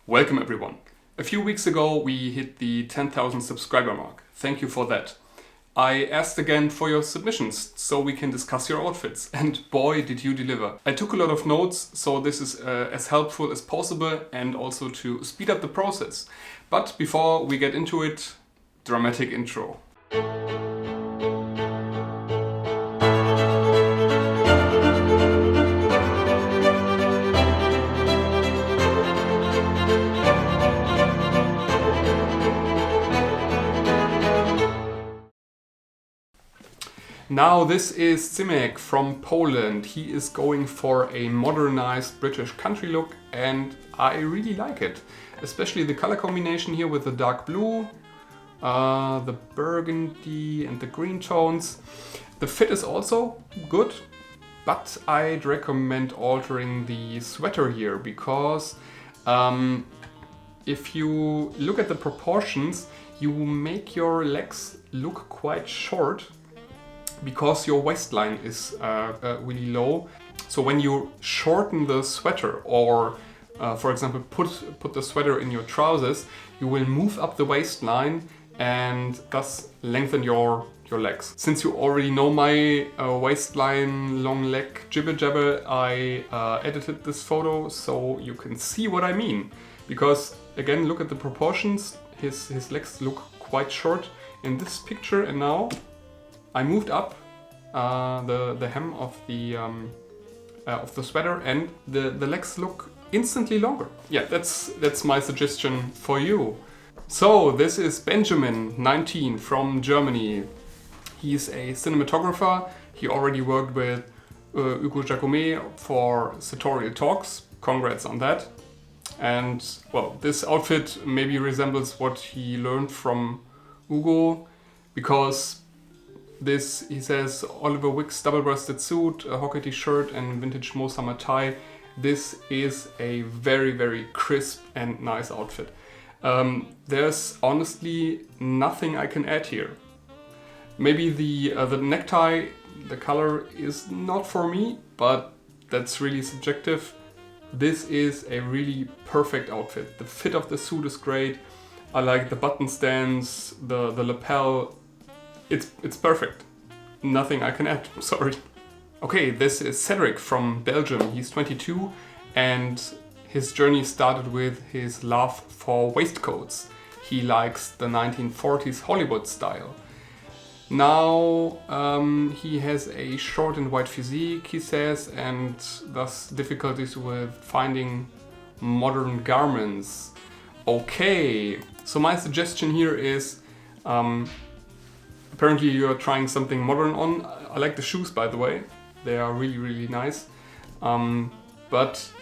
Welcome everyone. A few weeks ago we hit the 10,000 subscriber mark. Thank you for that. I asked again for your submissions so we can discuss your outfits, and boy did you deliver. I took a lot of notes, so this is as helpful as possible and also to speed up the process. But before we get into it, dramatic intro. Now this is Simek from Poland. He is going for a modernized British country look and I really like it. Especially the color combination here with the dark blue, the burgundy and the green tones. The fit is also good, but I'd recommend altering the sweater here because if you look at the proportions, you make your legs look quite short because your waistline is really low. So when you shorten the sweater or for example put the sweater in your trousers, you will move up the waistline and thus lengthen your legs. Since you already know my waistline long leg jibber jabber, I edited this photo so you can see what I mean. Because again, look at the proportions, his legs look quite short in this picture, and now I moved up the hem of the sweater and the legs look instantly longer. Yeah, that's my suggestion for you. So this is Benjamin, 19, from Germany. He's a cinematographer. He already worked with Hugo Giacomet for Sartorial Talks. Congrats on that. And well, this outfit maybe resembles what he learned from Hugo, because this, he says, Oliver Wick's double-breasted suit, a hockey t-shirt and vintage Mo summer tie. This is a very, very crisp and nice outfit. There's honestly nothing I can add here. Maybe the necktie, the color is not for me, but that's really subjective. This is a really perfect outfit. The fit of the suit is great. I like the button stands, the lapel. It's perfect. Nothing I can add, sorry. Okay, this is Cedric from Belgium. He's 22 and his journey started with his love for waistcoats. He likes the 1940s Hollywood style. Now he has a short and white physique, he says, and thus difficulties with finding modern garments. Okay, so my suggestion here is apparently you are trying something modern on. I like the shoes, by the way. They are really, really nice. But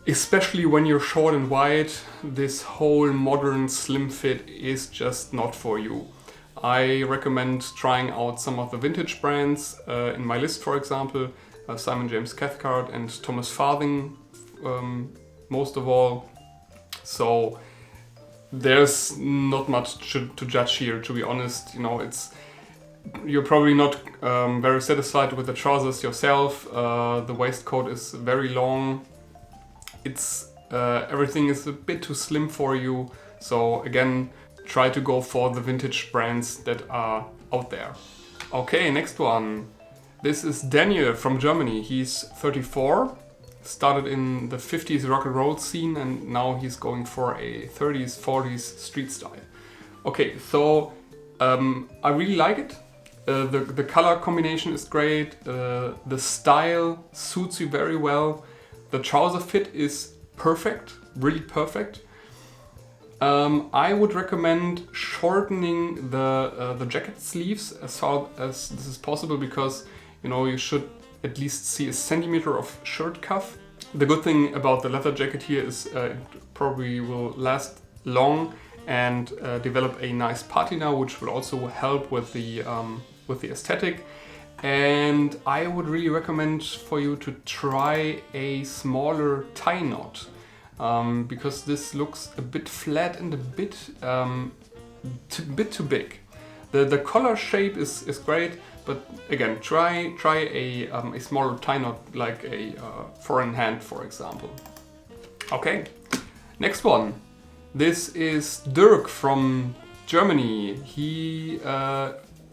especially when you're short and white, this whole modern slim fit is just not for you. I recommend trying out some of the vintage brands in my list, for example, Simon James Cathcart and Thomas Farthing, most of all. So there's not much to judge here, to be honest. You know, you're probably not very satisfied with the trousers yourself. The waistcoat is very long. Everything is a bit too slim for you. So again, try to go for the vintage brands that are out there. Okay, next one. This is Daniel from Germany. He's 34. Started in the 50s rock and roll scene and now he's going for a 30s, 40s street style. Okay, so I really like it. The color combination is great. The style suits you very well. The trouser fit is perfect, really perfect. I would recommend shortening the jacket sleeves as far as this is possible, because you know you should at least see a centimeter of shirt cuff. The good thing about the leather jacket here is it probably will last long and develop a nice patina, which will also help with the aesthetic. And I would really recommend for you to try a smaller tie knot, because this looks a bit flat and a bit too big. The collar shape is great, but again, try a smaller tie knot, like a foreign hand, for example. Okay, Next one. This is Dirk from Germany. He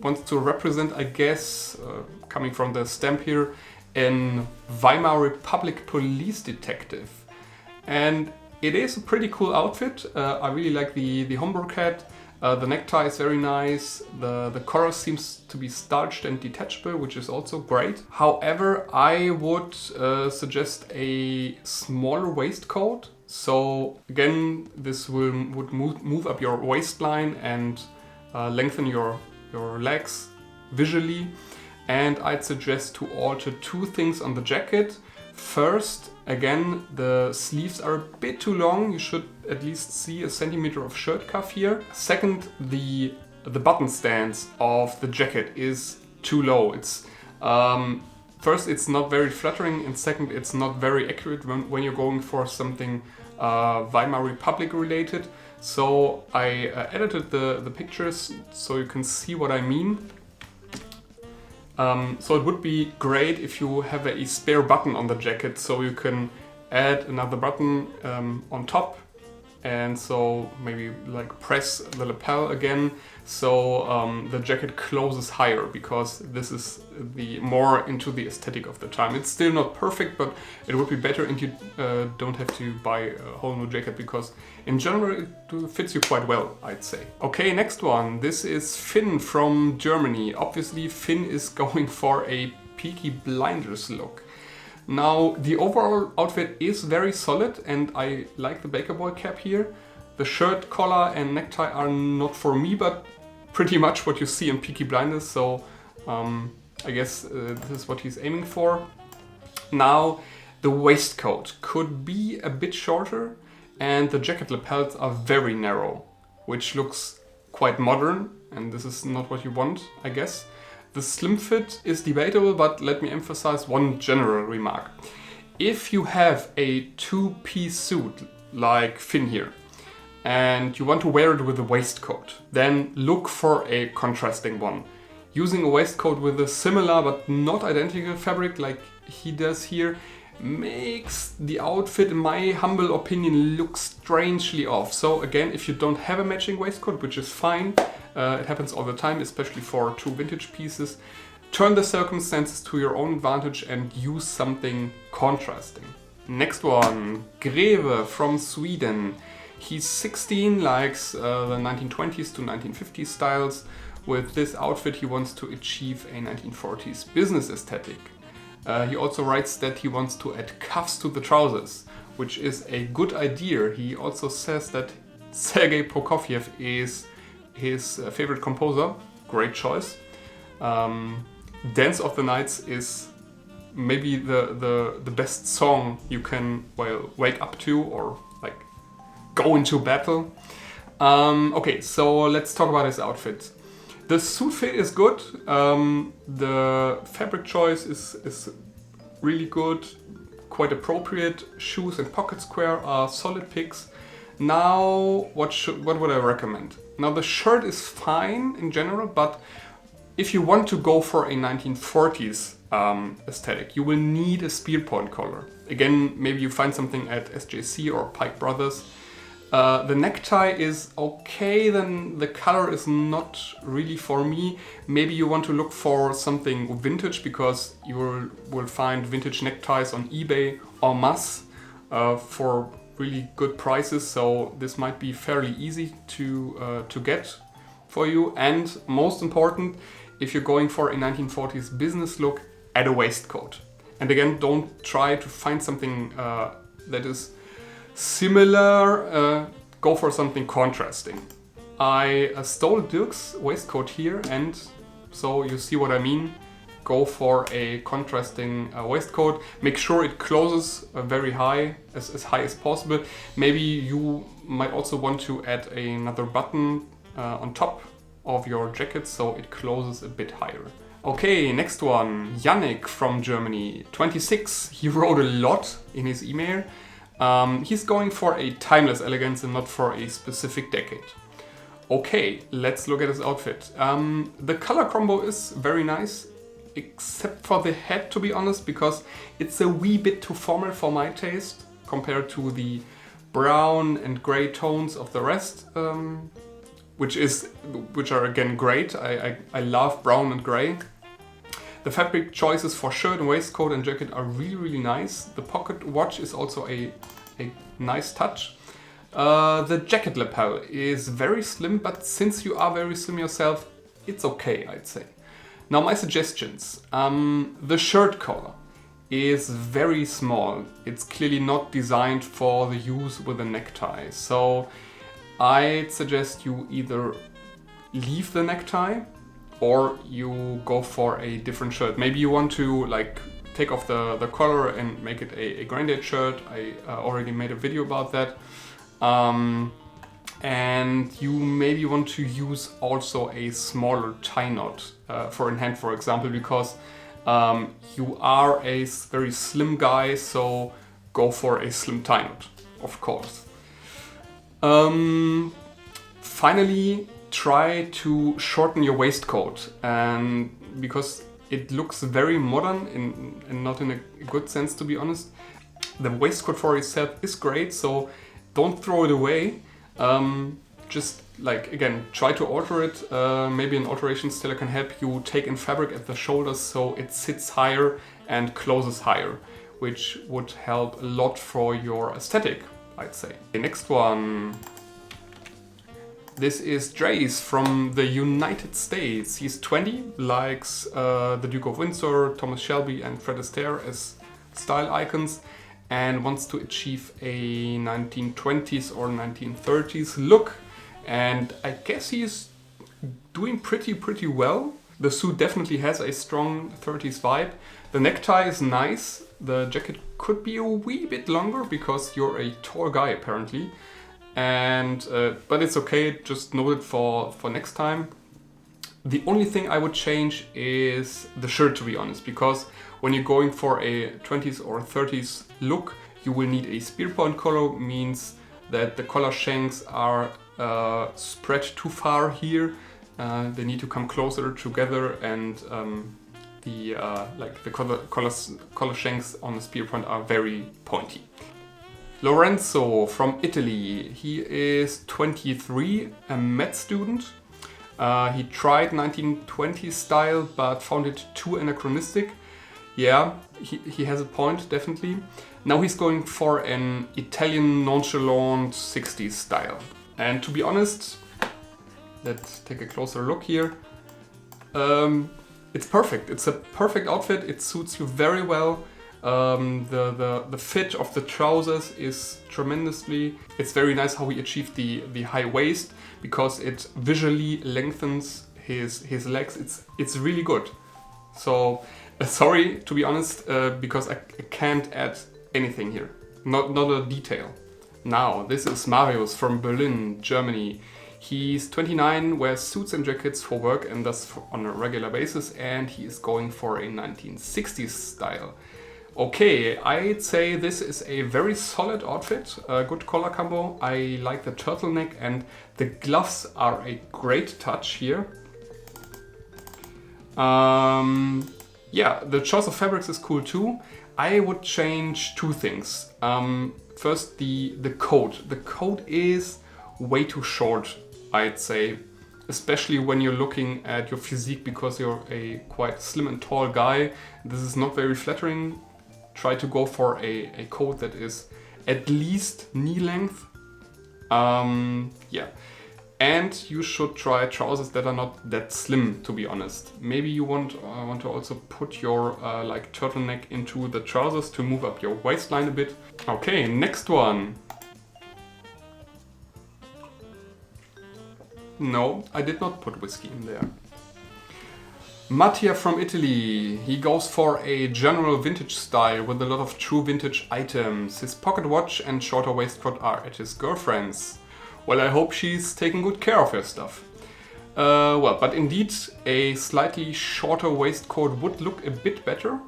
wants to represent, I guess, coming from the stamp here, an Weimar Republic police detective. And it is a pretty cool outfit. I really like the Homburg hat. The necktie is very nice. The collar seems to be starched and detachable, which is also great. However, I would suggest a smaller waistcoat. So again, this would move up your waistline and lengthen your legs visually. And I'd suggest to alter two things on the jacket. First, again, the sleeves are a bit too long. You should at least see a centimeter of shirt cuff here. Second, the button stance of the jacket is too low. It's first, it's not very flattering, and second, it's not very accurate when you're going for something Weimar Republic related. So I edited the pictures so you can see what I mean. So it would be great if you have a spare button on the jacket, so you can add another button on top, and so maybe like press the lapel again, so the jacket closes higher, because this is the more into the aesthetic of the time. It's still not perfect, but it would be better, and you don't have to buy a whole new jacket, because in general it fits you quite well, I'd say. Okay, next one. This is Finn from Germany. Obviously Finn is going for a Peaky Blinders look. Now, the overall outfit is very solid, and I like the Baker Boy cap here. The shirt, collar and necktie are not for me, but pretty much what you see in Peaky Blinders, so I guess this is what he's aiming for. Now, the waistcoat could be a bit shorter, and the jacket lapels are very narrow, which looks quite modern, and this is not what you want, I guess. The slim fit is debatable, but let me emphasize one general remark. If you have a two-piece suit like Finn here, and you want to wear it with a waistcoat, then look for a contrasting one. Using a waistcoat with a similar but not identical fabric like he does here makes the outfit, in my humble opinion, look strangely off. So again, if you don't have a matching waistcoat, which is fine, it happens all the time, especially for true vintage pieces, turn the circumstances to your own advantage and use something contrasting. Next one, Griever from Sweden. He's 16, likes the 1920s to 1950s styles. With this outfit he wants to achieve a 1940s business aesthetic. He also writes that he wants to add cuffs to the trousers, which is a good idea. He also says that Sergei Prokofiev is his favorite composer. Great choice. Dance of the Nights is maybe the best song you can, well, wake up to or like go into battle. Okay, so let's talk about his outfit. The suit fit is good. The fabric choice is really good, quite appropriate. Shoes and pocket square are solid picks. Now, what would I recommend? Now, the shirt is fine in general, but if you want to go for a 1940s aesthetic, you will need a spear point collar. Again, maybe you find something at SJC or Pike Brothers. The necktie is okay, then the color is not really for me. Maybe you want to look for something vintage, because you will find vintage neckties on eBay en masse for really good prices, so this might be fairly easy to get for you. And most important, if you're going for a 1940s business look, add a waistcoat. And again, don't try to find something that is similar, go for something contrasting. I stole Dirk's waistcoat here, and so you see what I mean. Go for a contrasting waistcoat. Make sure it closes very high, as high as possible. Maybe you might also want to add another button on top of your jacket so it closes a bit higher. Okay, next one, Yanik from Germany, 26. He wrote a lot in his email. He's going for a timeless elegance and not for a specific decade. Okay, let's look at his outfit. The color combo is very nice, except for the hat, to be honest, because it's a wee bit too formal for my taste compared to the brown and grey tones of the rest, which are again great. I love brown and grey. The fabric choices for shirt and waistcoat and jacket are really nice. The pocket watch is also a nice touch. The jacket lapel is very slim, but since you are very slim yourself, it's okay, I'd say. Now my suggestions. The shirt collar is very small. It's clearly not designed for the use with a necktie. So I'd suggest you either leave the necktie or you go for a different shirt. Maybe you want to like take off the collar and make it a granddad shirt. I already made a video about that. And you maybe want to use also a smaller tie knot for in hand, for example, because you are a very slim guy, so go for a slim tie knot, of course. Finally, try to shorten your waistcoat, and because it looks very modern and not in a good sense, to be honest. The waistcoat for itself is great, so don't throw it away. Just like, again, try to alter it. Maybe an alteration stiller can help you take in fabric at the shoulders so it sits higher and closes higher, which would help a lot for your aesthetic, I'd say. The next one. This is Drace from the United States. He's 20, likes the Duke of Windsor, Thomas Shelby and Fred Astaire as style icons, and wants to achieve a 1920s or 1930s look. And I guess he's doing pretty well. The suit definitely has a strong 30s vibe. The necktie is nice. The jacket could be a wee bit longer because you're a tall guy apparently. And but it's okay, just note it for next time. The only thing I would change is the shirt, to be honest, because when you're going for a 20s or 30s look, you will need a spear point collar, means that the collar shanks are spread too far here. They need to come closer together, and the collar shanks on the spear point are very pointy. Lorenzo from Italy. He is 23, a med student. He tried 1920s style but found it too anachronistic. Yeah, he has a point, definitely. Now he's going for an Italian nonchalant 60s style. And to be honest, let's take a closer look here. It's perfect. It's a perfect outfit. It suits you very well. The fit of the trousers is tremendously. It's very nice how he achieved the high waist, because it visually lengthens his legs. It's really good. So sorry, to be honest, because I can't add anything here. Not a detail. Now this is Marius from Berlin, Germany. He's 29, wears suits and jackets for work and thus on a regular basis, and he is going for a 1960s style. Okay, I'd say this is a very solid outfit, a good color combo. I like the turtleneck, and the gloves are a great touch here. Yeah, the choice of fabrics is cool too. I would change two things. First, the coat. The coat is way too short, I'd say, especially when you're looking at your physique, because you're a quite slim and tall guy. This is not very flattering. Try to go for a coat that is at least knee length. Yeah, and you should try trousers that are not that slim, to be honest. Maybe you want to also put your like turtleneck into the trousers to move up your waistline a bit. Okay, next one. No, I did not put whiskey in there. Mattia from Italy. He goes for a general vintage style with a lot of true vintage items. His pocket watch and shorter waistcoat are at his girlfriend's. Well, I hope she's taking good care of her stuff. Well, but indeed, a slightly shorter waistcoat would look a bit better.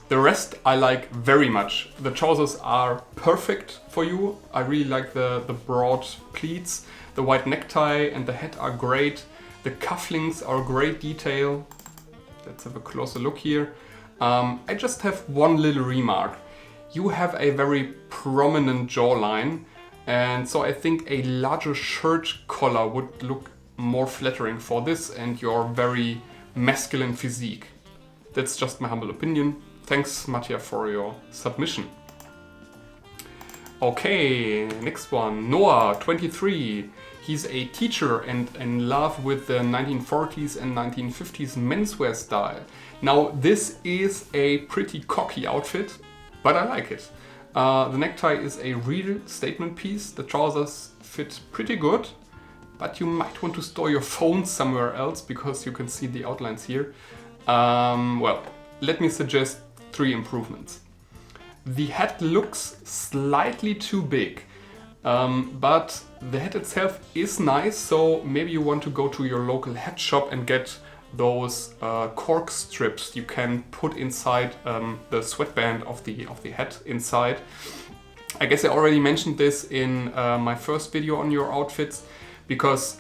The rest I like very much. The trousers are perfect for you. I really like the broad pleats. The white necktie and the hat are great. The cufflinks are great detail. Let's have a closer look here. I just have one little remark. You have a very prominent jawline, And so I think a larger shirt collar would look more flattering for this and your very masculine physique. That's just my humble opinion. Thanks, Mattia, for your submission. Okay, next one. Noaa, 23. He's a teacher and in love with the 1940s and 1950s menswear style. Now, this is a pretty cocky outfit, but I like it. The necktie is a real statement piece. The trousers fit pretty good, but you might want to store your phone somewhere else because you can see the outlines here. Well, let me suggest 3 improvements. The hat looks slightly too big, but the hat itself is nice, so maybe you want to go to your local hat shop and get those cork strips you can put inside the sweatband of the hat inside. I guess I already mentioned this in my first video on your outfits, because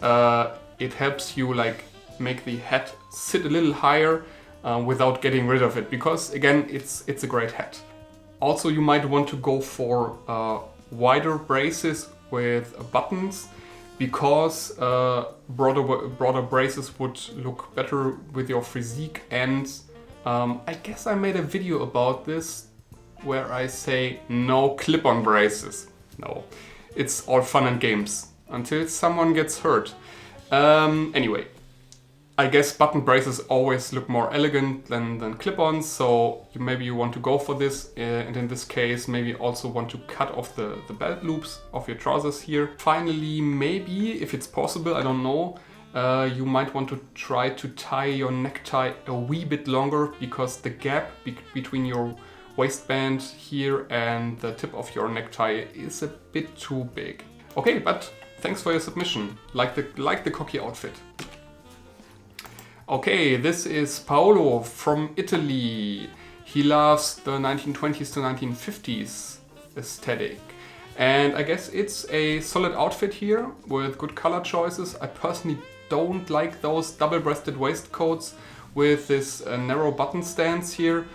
it helps you like make the hat sit a little higher without getting rid of it, because again it's a great hat. Also, you might want to go for wider braces with buttons, because broader braces would look better with your physique. And I guess I made a video about this where I say no clip-on braces. No, it's all fun and games until someone gets hurt. Anyway, I guess button braces always look more elegant than clip-ons, so maybe you want to go for this, and in this case maybe also want to cut off the belt loops of your trousers here. Finally, maybe, if it's possible, I don't know, you might want to try to tie your necktie a wee bit longer, because the gap between your waistband here and the tip of your necktie is a bit too big. Okay, but thanks for your submission. Like the cocky outfit. Okay, this is Paolo from Italy. He loves the 1920s to 1950s aesthetic. And I guess it's a solid outfit here with good color choices. I personally don't like those double-breasted waistcoats with this narrow button stance here,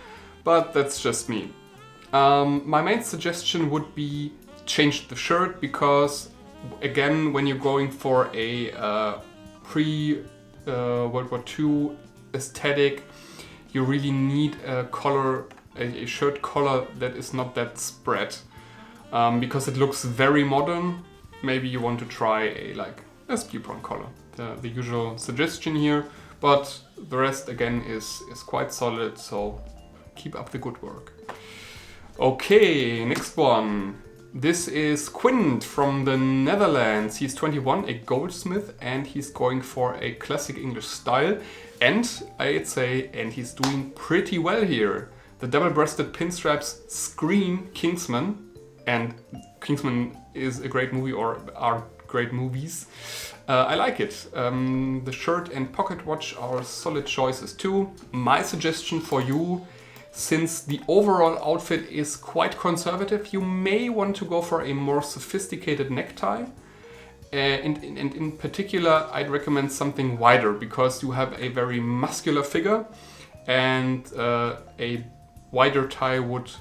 but that's just me. My main suggestion would be change the shirt, because again, when you're going for a World War II aesthetic, you really need a collar, a shirt collar that is not that spread, because it looks very modern. Maybe you want to try a split-on collar, the usual suggestion here, but the rest again is quite solid, so keep up the good work. Okay, next one. This is Quint from the Netherlands. He's 21, a goldsmith, and he's going for a classic English style. And I'd say, he's doing pretty well here. The double-breasted pinstripes scream Kingsman, and Kingsman is a great movie, or are great movies. I like it. The shirt and pocket watch are solid choices too. My suggestion for you, since the overall outfit is quite conservative, you may want to go for a more sophisticated necktie. And in particular, I'd recommend something wider, because you have a very muscular figure, and a wider tie would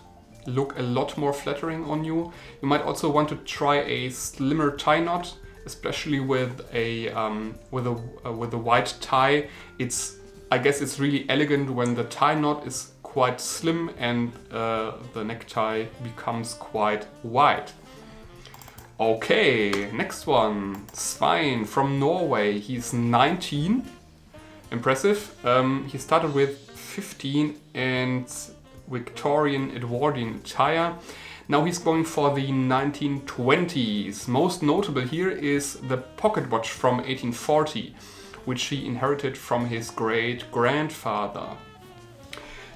look a lot more flattering on you. You might also want to try a slimmer tie knot, especially with a wide tie. I guess it's really elegant when the tie knot is quite slim and the necktie becomes quite wide. Okay, next one. Svein from Norway. He's 19. Impressive. He started with 15 and Victorian Edwardian attire. Now he's going for the 1920s. Most notable here is the pocket watch from 1840, which he inherited from his great-grandfather.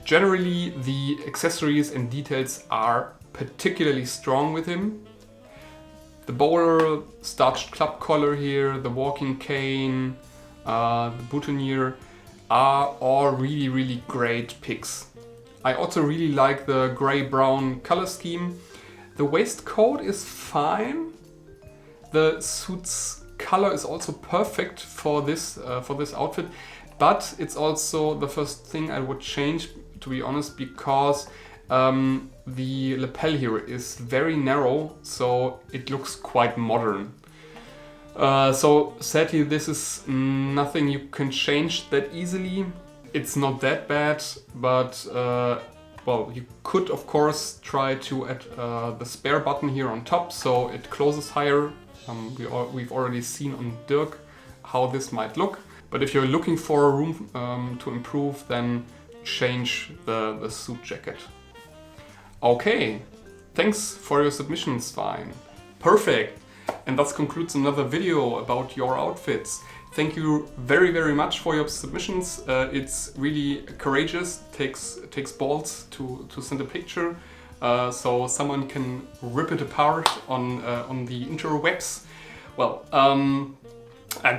Generally, the accessories and details are particularly strong with him. The bowler, starched club collar here, the walking cane, the boutonniere are all really great picks. I also really like the grey-brown color scheme. The waistcoat is fine. The suit's color is also perfect for this outfit, but it's also the first thing I would change, to be honest, because the lapel here is very narrow, so it looks quite modern. So sadly this is nothing you can change that easily. It's not that bad, but well, you could of course try to add the spare button here on top so it closes higher. We've already seen on Dirk how this might look. But if you're looking for a room to improve, then change the suit jacket. Okay, thanks for your submissions, Fine. Perfect! And that concludes another video about your outfits. Thank you very, very much for your submissions. It's really courageous, takes balls to send a picture, so someone can rip it apart on the interwebs. Well, I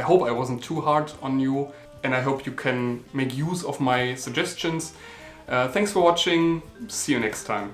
hope I wasn't too hard on you, and I hope you can make use of my suggestions. Thanks for watching. See you next time.